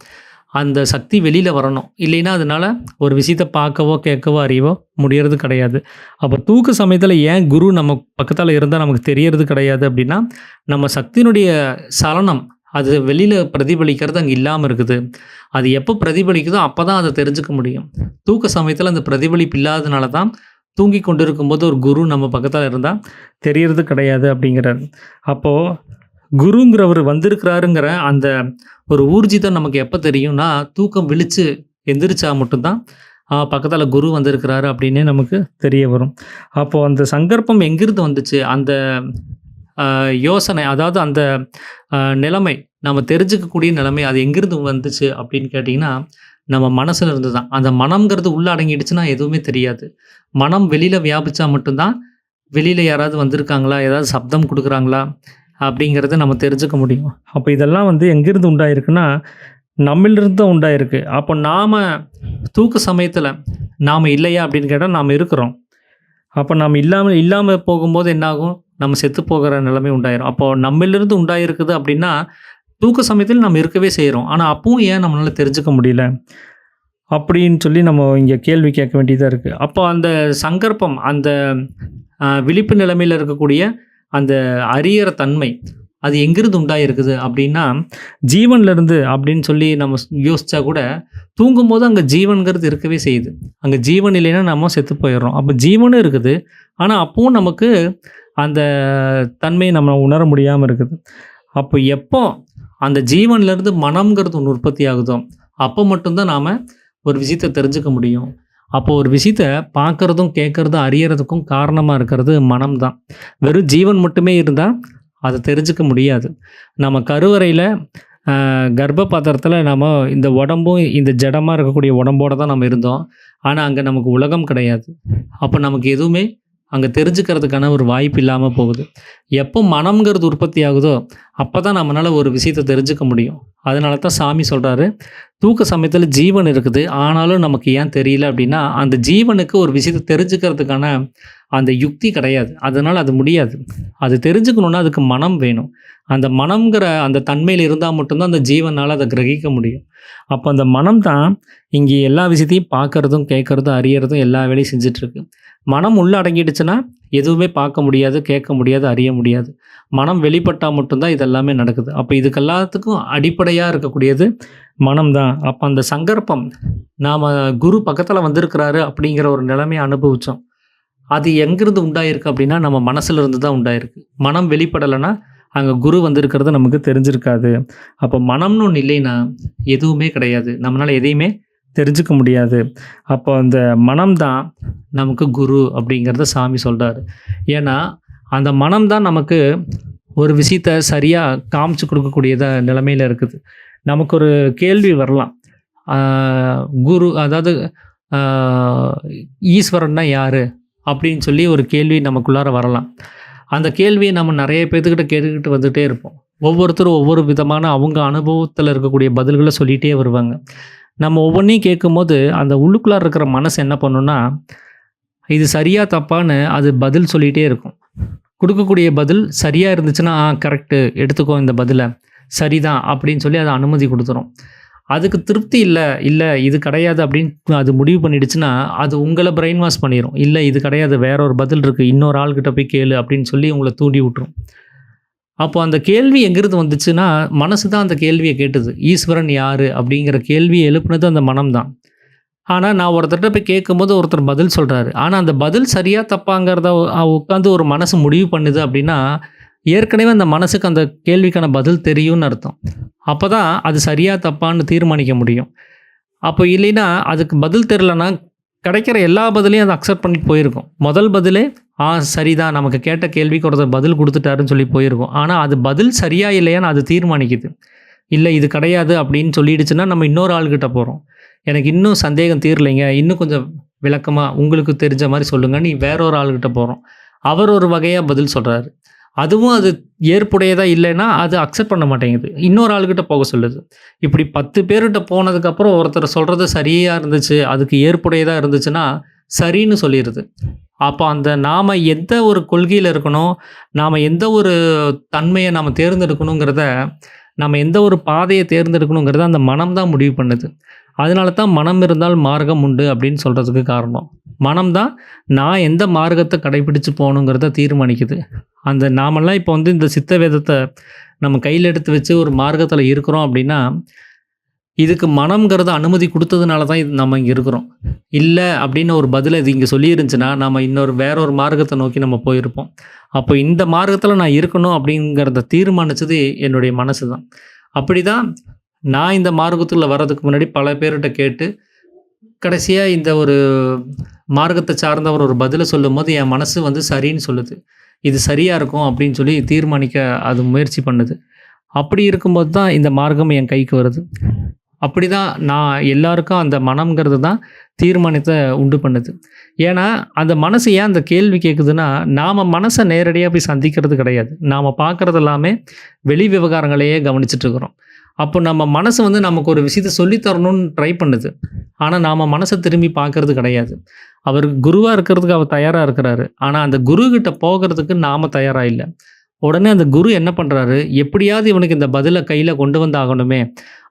அந்த சக்தி வெளியில் வரணும். இல்லைன்னா அதனால் ஒரு விஷயத்தை பார்க்கவோ கேட்கவோ அறியவோ முடியறது கிடையாது. அப்போ தூக்க சமயத்தில் ஏன் குரு நம்ம பக்கத்தில் இருந்தால் நமக்கு தெரியறது கிடையாது அப்படின்னா நம்ம சக்தியினுடைய சலனம் அது வெளியில் பிரதிபலிக்கிறது அங்கே இல்லாமல் இருக்குது. அது எப்போ பிரதிபலிக்குதோ அப்போ தான் அதை தெரிஞ்சுக்க முடியும். தூக்க சமயத்தில் அந்த பிரதிபலிப்பு இல்லாததுனால தான் தூங்கி கொண்டு இருக்கும்போது ஒரு குரு நம்ம பக்கத்தில் இருந்தால் தெரியறது கிடையாது அப்படிங்கிறார். அப்போது குருங்கிறவர் வந்திருக்கிறாருங்கிற அந்த ஒரு ஊர்ஜிதம் நமக்கு எப்போ தெரியும்னா தூக்கம் விழித்து எந்திரிச்சா மட்டும்தான் பக்கத்தில் குரு வந்திருக்கிறாரு அப்படின்னு நமக்கு தெரிய வரும். அப்போது அந்த சங்கற்பம் எங்கிருந்து வந்துச்சு, அந்த யோசனை, அதாவது அந்த நிலைமை நம்ம தெரிஞ்சுக்கக்கூடிய நிலைமை அது எங்கிருந்து வந்துச்சு அப்படின்னு கேட்டிங்கன்னா நம்ம மனசுல இருந்து தான். அந்த மனம்ங்கிறது உள்ள அடங்கிடுச்சுன்னா எதுவுமே தெரியாது. மனம் வெளியில வியாபிச்சா மட்டும்தான், வெளியில யாராவது வந்திருக்காங்களா? ஏதாவது சப்தம் குடுக்குறாங்களா? அப்படிங்கிறத நம்ம தெரிஞ்சுக்க முடியும். அப்போ இதெல்லாம் வந்து எங்கேருந்து உண்டாயிருக்குன்னா, நம்மிலிருந்து தான் உண்டாயிருக்கு. அப்போ நாம தூக்க சமயத்துல நாம இல்லையா அப்படின்னு கேட்டா நாம இருக்கிறோம். அப்போ நம்ம இல்லாம போகும்போது என்னாகும்? நம்ம செத்து போகிற நிலைமை உண்டாயிரும். அப்போ நம்மிலிருந்து உண்டாயிருக்குது அப்படின்னா, தூக்க சமயத்தில் நம்ம இருக்கவே செய்றோம். ஆனா அப்பவும் ஏன் நம்மளால தெரிஞ்சுக்க முடியல? அப்படின்னு சொல்லி நம்ம இங்கே கேள்வி கேட்க வேண்டியதாக இருக்குது. அப்போ அந்த சங்கற்பம், அந்த விழிப்பு நிலைமையில இருக்கக்கூடிய அந்த அறியிற தன்மை, அது எங்கிருந்து உண்டாயிருக்குது அப்படின்னா, ஜீவன்லேருந்து அப்படின்னு சொல்லி நம்ம யோசிச்சா கூட, தூங்கும்போது அங்க ஜீவன்கிறது இருக்கவே செய்யுது. அங்க ஜீவன் இல்லைன்னா நம்ம செத்து போயிடுறோம். அப்போ ஜீவனும் இருக்குது. ஆனா அப்பவும் நமக்கு அந்த தன்மையை நம்ம உணர முடியாமல் இருக்குது. அப்போ எப்போ அந்த ஜீவன்லேருந்து மனம்ங்கிறது ஒன்று உற்பத்தி ஆகுதோ, அப்போ மட்டும்தான் நாம ஒரு விஷயத்த தெரிஞ்சுக்க முடியும். அப்போ ஒரு விஷயத்த பார்க்கறதும், கேட்கறதும், அறியறதுக்கும் காரணமா இருக்கிறது மனம் தான். வெறும் ஜீவன் மட்டுமே இருந்தா அத தெரிஞ்சுக்க முடியாது. நம்ம கருவறையில கர்ப்ப பாத்திரத்தில நம்ம இந்த உடம்பும், இந்த ஜடமா இருக்கக்கூடிய உடம்போட தான் நம்ம இருந்தோம். ஆனா அங்க நமக்கு உலகம் கிடையாது. அப்போ நமக்கு எதுவுமே அங்க தெரிஞ்சுக்கிறதுக்கான ஒரு வாய்ப்பு இல்லாம போகுது. எப்போ மனம்ங்கிறது உற்பத்தி ஆகுதோ, அப்பதான் நம்மனால ஒரு விஷயத்த தெரிஞ்சுக்க முடியும். அதனால தான் சாமி சொல்றாரு, தூக்க சமயத்துல ஜீவன் இருக்குது. ஆனாலும் நமக்கு ஏன் தெரியல அப்படின்னா, அந்த ஜீவனுக்கு ஒரு விஷயத்த தெரிஞ்சுக்கிறதுக்கான அந்த யுக்தி கிடையாது. அதனால அது முடியாது. அது தெரிஞ்சுக்கணும்னா அதுக்கு மனம் வேணும். அந்த மனம்ங்கிற அந்த தன்மையில இருந்தா மட்டும் தான் அந்த ஜீவனால அத கிரகிக்க முடியும். அப்போ அந்த மனம் தான் இங்கே எல்லா விஷயத்தையும் பார்க்கறதும், கேட்கறதும், அறியறதும் எல்லா வேலையும் செஞ்சுட்ருக்கு. மனம் உள்ள அடங்கிடுச்சுன்னா, எதுவுமே பார்க்க முடியாது, கேட்க முடியாது, அறிய முடியாது. மனம் வெளிப்பட்டா மட்டும் தான் இது எல்லாமே நடக்குது. அப்போ இதுக்கு எல்லாத்துக்கும் அடிப்படையா இருக்கக்கூடியது மனம் தான். அப்போ அந்த சங்கற்பம், நாம குரு பக்கத்துல வந்திருக்கிறாரு அப்படிங்கிற ஒரு நிலைமைய அனுபவிச்சோம். அது எங்கிருந்து உண்டாயிருக்கு அப்படின்னா, நம்ம மனசுல இருந்து தான் உண்டாயிருக்கு. மனம் வெளிப்படலைன்னா, அங்க குரு வந்திருக்கிறது நமக்கு தெரிஞ்சிருக்காது. அப்போ மனம்னு ஒண்ணு இல்லைன்னா, எதுவுமே கிடையாது. நம்மளால எதையுமே தெரிஞ்சுக்க முடியாது. அப்போ அந்த மனம் தான் நமக்கு குரு அப்படிங்கிறத சாமி சொல்றாரு. ஏன்னா, அந்த மனம் தான் நமக்கு ஒரு விஷயத்த சரியா காமிச்சு கொடுக்கக்கூடியதா நிலைமையில இருக்குது. நமக்கு ஒரு கேள்வி வரலாம். குரு அதாவது ஆ ஈஸ்வரன்னா யாரு? அப்படின்னு சொல்லி ஒரு கேள்வி நமக்குள்ளார வரலாம். அந்த கேள்விய நம்ம நெறைய பேத்துக்கிட்ட கேட்டுக்கிட்டு வந்துட்டே இருப்போம். ஒவ்வொருத்தரும் ஒவ்வொரு விதமான அவங்க அனுபவத்துல இருக்கக்கூடிய பதில்கள சொல்லிட்டே வருவாங்க. நம்ம ஒவ்வொன்னையும் கேட்கும்போது, அந்த உள்ளுக்குள்ளார இருக்கிற மனசு என்ன பண்ணும்னா, இது சரியா தப்பான்னு அது பதில் சொல்லிட்டே இருக்கும். குடுக்கக்கூடிய பதில் சரியா இருந்துச்சுன்னா, கரெக்ட்டு எடுத்துக்கோ இந்த பதில. சரிதான் அப்படின்னு சொல்லி அது அனுமதி குடுத்துரும். அதுக்கு திருப்தி இல்ல, இல்ல இது கிடையாது அப்படின்னு அது முடிவு பண்ணிடுச்சுன்னா, அது உங்கள பிரெயின் வாஷ் பண்ணிரும். இல்ல இது கிடையாது, வேற ஒரு பதில் இருக்கு. இன்னொரு ஆள்கிட்ட போய் கேளு அப்படின்னு சொல்லி உங்கள தூண்டி விட்டுரும். அப்போ அந்த கேள்வி எங்கிருந்து வந்துச்சுன்னா, மனசு தான் அந்த கேள்விய கேட்டுது. ஈஸ்வரன் யாரு? அப்படிங்கிற கேள்விய எழுப்புனது அந்த மனம் தான். ஆனா, நான் ஒருத்தர்ட்ட போய் கேட்கும்போது ஒருத்தர் பதில் சொல்றாரு. ஆனா, அந்த பதில் சரியா தப்பாங்கிறத உட்காந்து ஒரு மனசு முடிவு பண்ணுது அப்படின்னா, ஏற்கனவே அந்த மனசுக்கு அந்த கேள்விக்கான பதில் தெரியும்னு அர்த்தம். அப்பதான் அது சரியா தப்பான்னு தீர்மானிக்க முடியும். அப்போ இல்லைன்னா, அதுக்கு பதில் தெரியலன்னா, கிடைக்கிற எல்லா பதிலையும் அது அக்செப்ட் பண்ணிட்டு போயிருக்கும். முதல் பதிலே, சரிதான் நமக்கு கேட்ட கேள்விக்கு ஒருத்தர் பதில் குடுத்துட்டாருன்னு சொல்லி போயிருக்கும். ஆனா, அது பதில் சரியா இல்லையான்னு அது தீர்மானிக்குது. இல்ல இது கிடையாது அப்படின்னு சொல்லிடுச்சுன்னா, நம்ம இன்னொரு ஆள்கிட்ட போறோம். எனக்கு இன்னும் சந்தேகம் தீரலைங்க. இன்னும் கொஞ்சம் விளக்கமா உங்களுக்கு தெரிஞ்ச மாரி சொல்லுங்கன்னு வேற ஒரு ஆள்கிட்ட போறோம். அவர் ஒரு வகையா பதில் சொல்றாரு. அதுவும் அது ஏற்புடையதா இல்லைன்னா, அது அக்செப்ட் பண்ண மாட்டேங்குது. இன்னொரு ஆள்கிட்ட போக சொல்லுது. இப்படி 10 பேர்கிட்ட போனதுக்கப்புறம் ஒருத்தர் சொல்றது சரியா இருந்துச்சு, அதுக்கு ஏற்புடையதா இருந்துச்சுன்னா, சரின்னு சொல்லிருது. அப்போ அந்த நாம எந்த ஒரு கொள்கையில இருக்கணும், நாம எந்த ஒரு தன்மைய நாம தேர்ந்தெடுக்கணுங்கிறத, நம்ம எந்த ஒரு பாதைய தேர்ந்தெடுக்கணுங்கிறத அந்த மனம் தான் முடிவு பண்ணுது. அதனால தான் மனம் இருந்தால் மார்க்கம் உண்டு அப்படின்னு சொல்றதுக்கு காரணம். மனம் தான் நான் எந்த மார்க்கத்த கடைபிடிச்சு போகணுங்கிறத தீர்மானிக்குது. அந்த நாமெல்லாம் இப்போ வந்து இந்த சித்த வேதத்த நம்ம கையில எடுத்து வச்சு ஒரு மார்க்கத்துல இருக்கிறோம் அப்படின்னா, இதுக்கு மனம்ங்கிறது அனுமதி குடுத்ததுனால தான் நம்ம இங்க இருக்கிறோம். இல்ல அப்படின்னு ஒரு பதில் இது இங்க சொல்லியிருந்துச்சுன்னா, நாம வேற ஒரு மார்க்கத்த நோக்கி நம்ம போயிருப்போம். அப்போ இந்த மார்க்கத்துல நான் இருக்கணும் அப்படிங்கிறத தீர்மானிச்சது என்னுடைய மனசு தான். அப்படிதான் நான் இந்த மார்க்கத்துக்குள்ள வர்றதுக்கு முன்னாடி பல பேர்கிட்ட கேட்டு, கடைசியா இந்த ஒரு மார்க்கத்த சார்ந்தவர் ஒரு பதில சொல்லும்போது, என் மனசு வந்து சரின்னு சொல்லுது. இது சரியா இருக்கும் அப்படின்னு சொல்லி தீர்மானிக்க அது முயற்சி பண்ணுது. அப்படி இருக்கும்போது தான் இந்த மார்க்கம் என் கைக்கு வருது. அப்படி தான் நான் எல்லாருக்கும் அந்த மனம்ங்கிறது தான் தீர்மானத்தை உண்டு பண்ணுது. ஏன்னா அந்த மனசு ஏன் அந்த கேள்வி கேட்குதுன்னா, நாம் மனசை நேரடியாக போய் சந்திக்கிறது கிடையாது. நாம் பார்க்குறது எல்லாமே வெளி விவகாரங்களையே கவனிச்சிட்ருக்குறோம். அப்போ நம்ம மனசு வந்து நமக்கு ஒரு விஷயத்தை சொல்லித்தரணும்னு ட்ரை பண்ணுது. ஆனால் நாம் மனசை திரும்பி பார்க்கறது கிடையாது. அவருக்கு குருவாக இருக்கிறதுக்கு அவர் தயாராக இருக்கிறாரு. ஆனால் அந்த குருக்கிட்ட போகிறதுக்கு நாம் தயாராக இல்லை. உடனே அந்த குரு என்ன பண்ணுறாரு, எப்படியாவது இவனுக்கு இந்த பதிலை கையில் கொண்டு வந்தாகணுமே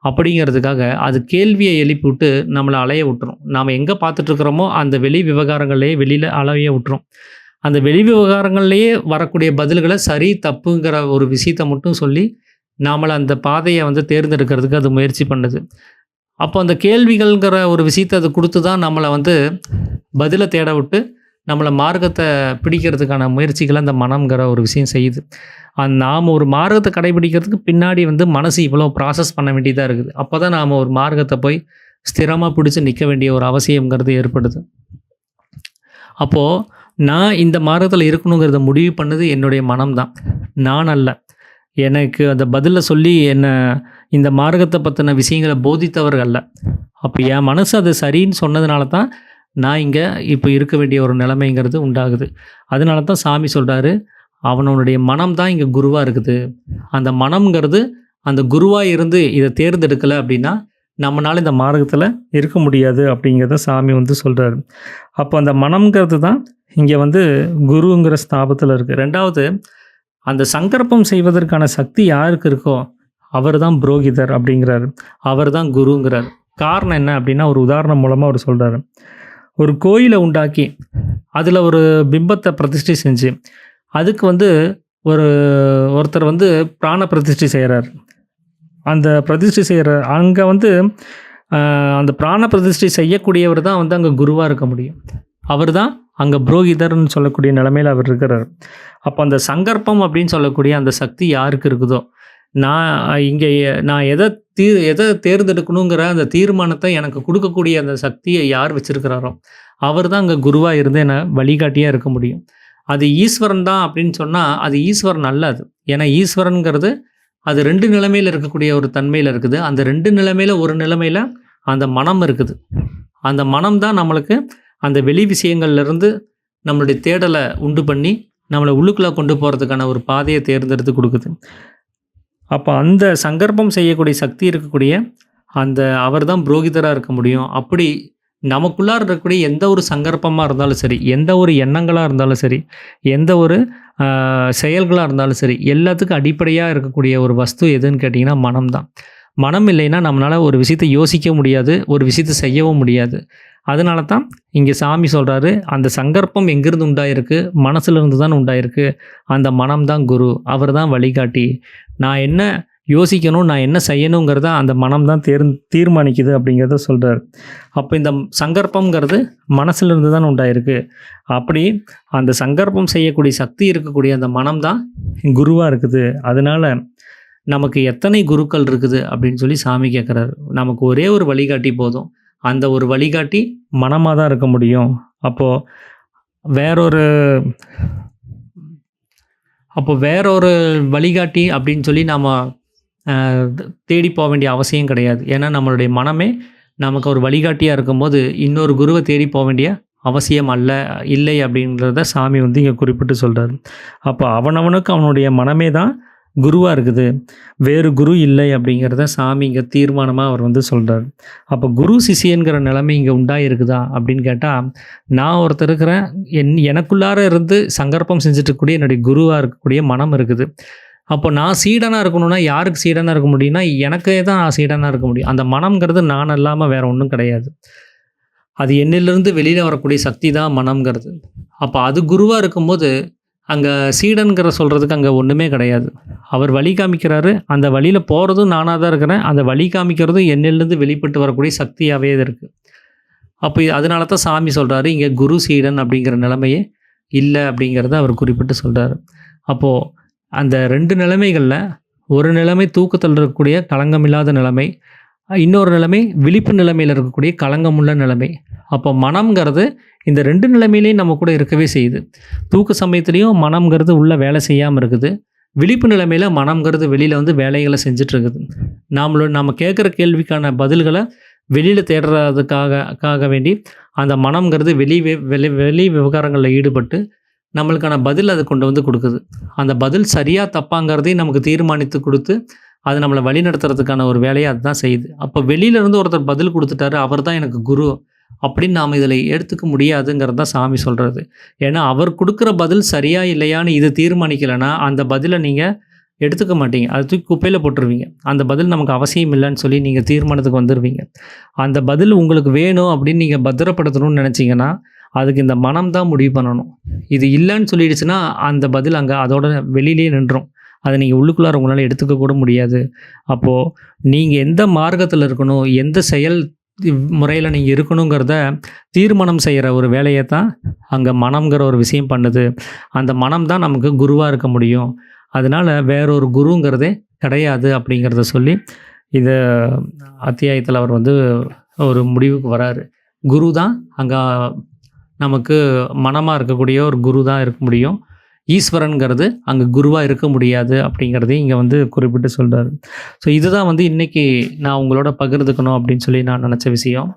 அப்படிங்கிறதுக்காக அது கேள்வியை எழுப்பி விட்டு நம்மளை அலைய விட்டுரும். நாம் எங்கே பார்த்துட்ருக்குறோமோ அந்த வெளி விவகாரங்கள்லேயே வெளியில் அலைய விட்டுரும். அந்த வெளி விவகாரங்கள்லேயே வரக்கூடிய பதில்களை சரி தப்புங்கிற ஒரு விஷயத்தை மட்டும் சொல்லி நாமளை அந்த பாதையை வந்து தேர்ந்தெடுக்கிறதுக்கு அது முயற்சி பண்ணுது. அப்போ அந்த கேள்விகள்ங்கிற ஒரு விஷயத்தை அது கொடுத்து தான் நம்மளை வந்து பதிலை தேட விட்டு நம்மளை மார்க்கத்தை பிடிக்கிறதுக்கான முயற்சிகளை அந்த மனம்ங்கிற ஒரு விஷயம் செய்யுது. நாம் ஒரு மார்க்கத்தை கடைபிடிக்கிறதுக்கு பின்னாடி வந்து மனசு இவ்வளோ ப்ராசஸ் பண்ண வேண்டியதாக இருக்குது. அப்போ தான் நாம் ஒரு மார்க்கத்தை போய் ஸ்திரமாக பிடிச்சி நிற்க வேண்டிய ஒரு அவசியங்கிறது ஏற்படுது. அப்போது நான் இந்த மார்க்கத்தில் இருக்கணுங்கிறத முடிவு பண்ணது என்னுடைய மனம்தான், நான் அல்ல. எனக்கு அந்த பதிலை சொல்லி என்னை இந்த மார்க்கத்தை பற்றின விஷயங்களை போதித்தவர்கள் அல்ல. அப்போ என் மனசு அது சரின்னு சொன்னதுனால தான் நான் இங்கே இப்போ இருக்க வேண்டிய ஒரு நிலைமைங்கிறது உண்டாகுது. அதனால தான் சாமி சொல்கிறாரு, அவனுடைய மனம் தான் இங்கே குருவாக இருக்குது. அந்த மனம்ங்கிறது அந்த குருவாக இருந்து இதை தேர்ந்தெடுக்கலை அப்படின்னா நம்மளால் இந்த மார்க்கத்தில் இருக்க முடியாது அப்படிங்கிறத சாமி வந்து சொல்கிறாரு. அப்போ அந்த மனம்ங்கிறது தான் இங்கே வந்து குருங்கிற ஸ்தாபத்தில் இருக்குது. ரெண்டாவது, அந்த சங்கற்பம் செய்வதற்கான சக்தி யாருக்கு இருக்கோ அவர் தான் புரோகிதர் அப்படிங்கிறாரு, அவர் தான் குருங்கிறார். காரணம் என்ன அப்படின்னா, ஒரு உதாரணம் மூலமாக அவர் சொல்கிறாரு. ஒரு கோயிலை உண்டாக்கி அதில் ஒரு பிம்பத்தை பிரதிஷ்டை செஞ்சு அதுக்கு வந்து ஒருத்தர் வந்து பிராண பிரதிஷ்டை செய்கிறார். அந்த பிரதிஷ்டை செய்கிற அங்கே வந்து அந்த பிராண பிரதிஷ்டை செய்யக்கூடியவர் தான் வந்து அங்கே குருவாக இருக்க முடியும். அவர் தான் அங்கே புரோகிதர்னு சொல்லக்கூடிய நிலைமையில் அவர் இருக்கிறார். அப்போ அந்த சங்கற்பம் அப்படின்னு சொல்லக்கூடிய அந்த சக்தி யாருக்கு இருக்குதோ, நான் எதை தேர்ந்தெடுக்கணுங்கிற அந்த தீர்மானத்தை எனக்கு கொடுக்கக்கூடிய அந்த சக்தியை யார் வச்சுருக்கிறாரோ அவர் தான் அங்கே குருவாக இருந்து என்னை வழிகாட்டியாக இருக்க முடியும். அது ஈஸ்வரன் தான் அப்படின்னு சொன்னால் அது ஈஸ்வரன் அல்ல. அது ஏன்னா ஈஸ்வரனுங்கிறது அது 2 நிலைமையில் இருக்கக்கூடிய ஒரு தன்மையில் இருக்குது. அந்த 2 நிலைமையில் ஒரு நிலைமையில் அந்த மனம் இருக்குது. அந்த மனம் தான் நம்மளுக்கு அந்த வெளி விஷயங்கள்லேருந்து நம்மளுடைய தேடலை உண்டு பண்ணி நம்மளை உள்ளுக்குள்ளே கொண்டு போகிறதுக்கான ஒரு பாதையை தேர்ந்தெடுத்து கொடுக்குது. அப்போ அந்த சங்கற்பம் செய்யக்கூடிய சக்தி இருக்கக்கூடிய அந்த அவர் தான் புரோகிதராக இருக்க முடியும். அப்படி நமக்குள்ளார இருக்கக்கூடிய எந்த ஒரு சங்கற்பமாக இருந்தாலும் சரி, எந்த ஒரு எண்ணங்களாக இருந்தாலும் சரி, எந்த ஒரு செயல்களாக இருந்தாலும் சரி, எல்லாத்துக்கும் அடிப்படையாக இருக்கக்கூடிய ஒரு வஸ்து எதுன்னு கேட்டிங்கன்னா மனம் தான். மனம் இல்லைன்னா நம்மளால் ஒரு விஷயத்தை யோசிக்க முடியாது, ஒரு விஷயத்தை செய்யவும் முடியாது. அதனால தான் இங்கே சாமி சொல்கிறாரு, அந்த சங்கற்பம் எங்கேருந்து உண்டாயிருக்கு, மனசுலேருந்து தான் உண்டாயிருக்கு. அந்த மனம் தான் குரு, அவர் தான் வழிகாட்டி. நான் என்ன யோசிக்கணும், நான் என்ன செய்யணுங்கிறத அந்த மனம் தான் தீர்மானிக்குது அப்படிங்கிறத சொல்கிறார். அப்போ இந்த சங்கற்பங்கிறது மனசுலேருந்து தான் உண்டாயிருக்கு. அப்படி அந்த சங்கற்பம் செய்யக்கூடிய சக்தி இருக்கக்கூடிய அந்த மனம் தான் குருவாக இருக்குது. அதனால் நமக்கு எத்தனை குருக்கள் இருக்குது அப்படின்னு சொல்லி சாமி கேட்குறாரு. நமக்கு ஒரே ஒரு வழிகாட்டி போதும். அந்த ஒரு வழிகாட்டி மனமாக தான் இருக்க முடியும். அப்போது வேறொரு வழிகாட்டி அப்படின்னு சொல்லி நாம் தேடி போக வேண்டிய அவசியம் கிடையாது. ஏன்னா நம்மளுடைய மனமே நமக்கு ஒரு வழிகாட்டியாக இருக்கும்போது இன்னொரு குருவை தேடி போக வேண்டிய அவசியம் இல்லை அப்படின்றத சாமி வந்து இங்கே குறிப்பிட்டு சொல்கிறார். அப்போ அவனவனுக்கு அவனுடைய மனமே தான் குருவாக இருக்குது, வேறு குரு இல்லை அப்படிங்கிறத சாமி இங்கே தீர்மானமாக அவர் வந்து சொல்கிறார். அப்போ குரு சிஷியன்கிற நிலைமை இங்கே உண்டாயிருக்குதா அப்படின்னு கேட்டால், நான் ஒருத்தர் இருக்கிறேன், எனக்குள்ளார இருந்து சங்கற்பம் செஞ்சுட்டு இருக்கக்கூடிய என்னுடைய குருவாக இருக்கக்கூடிய மனம் இருக்குது. அப்போ நான் சீடனாக இருக்கணும்னா யாருக்கு சீடனாக இருக்க முடியும்னா எனக்கே தான் நான் சீடனாக இருக்க முடியும். அந்த மனம்ங்கிறது நான் இல்லாமல் வேறு ஒன்றும் கிடையாது. அது என்னிலிருந்து வெளியில் வரக்கூடிய சக்தி தான் மனம்ங்கிறது. அப்போ அது குருவாக இருக்கும்போது அங்கே சீடன்கிற சொல்கிறதுக்கு அங்கே ஒன்றுமே கிடையாது. அவர் வழி காமிக்கிறாரு, அந்த வழியில் போகிறதும் நானாக தான் இருக்கிறேன், அந்த வழி காமிக்கிறதும் என்னிலிருந்து வெளிப்பட்டு வரக்கூடிய சக்தியாகவே இருக்குது. அப்போ அதனால தான் சாமி சொல்கிறாரு, இங்கே குரு சீடன் அப்படிங்கிற நிலைமையே இல்லை அப்படிங்கிறத அவர் குறிப்பிட்டு சொல்கிறார். அப்போது அந்த 2 நிலைமைகளில் ஒரு நிலைமை தூக்கத்தில் இருக்கக்கூடிய களங்கமில்லாத நிலைமை, இன்னொரு நிலைமை விழிப்பு நிலைமையில் இருக்கக்கூடிய களங்கமுள்ள நிலைமை. அப்போ மனம்ங்கிறது இந்த 2 நிலைமையிலையும் நம்ம கூட இருக்கவே செய்யுது. தூக்க சமயத்துலேயும் மனம்ங்கிறது உள்ளே வேலை செய்யாமல் இருக்குது, விழிப்பு நிலைமையில் மனம்ங்கிறது வெளியில் வந்து வேலைகளை செஞ்சிட்ருக்குது. நம்ம கேட்குற கேள்விக்கான பதில்களை வெளியில் தேடுறதுக்காக வேண்டி அந்த மனம்ங்கிறது வெளி விவகாரங்களில் ஈடுபட்டு நம்மளுக்கான பதில் அதை கொண்டு வந்து கொடுக்குது. அந்த பதில் சரியாக தப்பாங்கிறதையும் நமக்கு தீர்மானித்து கொடுத்து அது நம்மளை வழி நடத்துறதுக்கான ஒரு வேலையை அதுதான் செய்யுது. அப்போ வெளியிலேருந்து ஒருத்தர் பதில் கொடுத்துட்டாரு, அவர் தான் எனக்கு குரு அப்படின்னு நாம் இதில் எடுத்துக்க முடியாதுங்கிறது தான் சாமி சொல்கிறது. ஏன்னா அவர் கொடுக்குற பதில் சரியா இல்லையான்னு இது தீர்மானிக்கலைன்னா அந்த பதிலை நீங்கள் எடுத்துக்க மாட்டீங்க. அது தூக்கி குப்பையில் போட்டுருவீங்க. அந்த பதில் நமக்கு அவசியம் இல்லைன்னு சொல்லி நீங்கள் தீர்மானத்துக்கு வந்துடுவீங்க. அந்த பதில் உங்களுக்கு வேணும் அப்படின்னு நீங்கள் பத்திரப்படுத்தணும்னு நினச்சிங்கன்னா அதுக்கு இந்த மனம் தான் முடிவு பண்ணணும். இது இல்லைன்னு சொல்லிடுச்சுன்னா அந்த பதில் அங்கே அதோட வெளியிலே நின்றும். அதை நீங்கள் உள்ளுக்குள்ளார உங்களால் எடுத்துக்க கூட முடியாது. அப்போது நீங்கள் எந்த மார்க்கத்தில் இருக்கணும், எந்த செயல் முறையில் நீங்கள் இருக்கணுங்கிறத தீர்மானம் செய்கிற ஒரு வேலையை தான் அங்கே மனம்ங்கிற ஒரு விஷயம் பண்ணுது. அந்த மனம் தான் நமக்கு குருவாக இருக்க முடியும். அதனால் வேறொரு குருங்கிறதே கிடையாது அப்படிங்கிறத சொல்லி இதை அத்தியாயத்தில் அவர் வந்து ஒரு முடிவுக்கு வராரு. குரு தான் அங்கே நமக்கு மனமாக இருக்கக்கூடிய ஒரு குரு தான் இருக்க முடியும். ஈஸ்வரனுங்கிறது அங்கே குருவாக இருக்க முடியாது அப்படிங்கிறதையும் இங்கே வந்து குறிப்பிட்டு சொல்கிறாரு. ஸோ இதுதான் வந்து இன்றைக்கி நான் உங்களோட பகிர்ந்துக்கணும் அப்படின்னு சொல்லி நான் நினச்ச விஷயம்.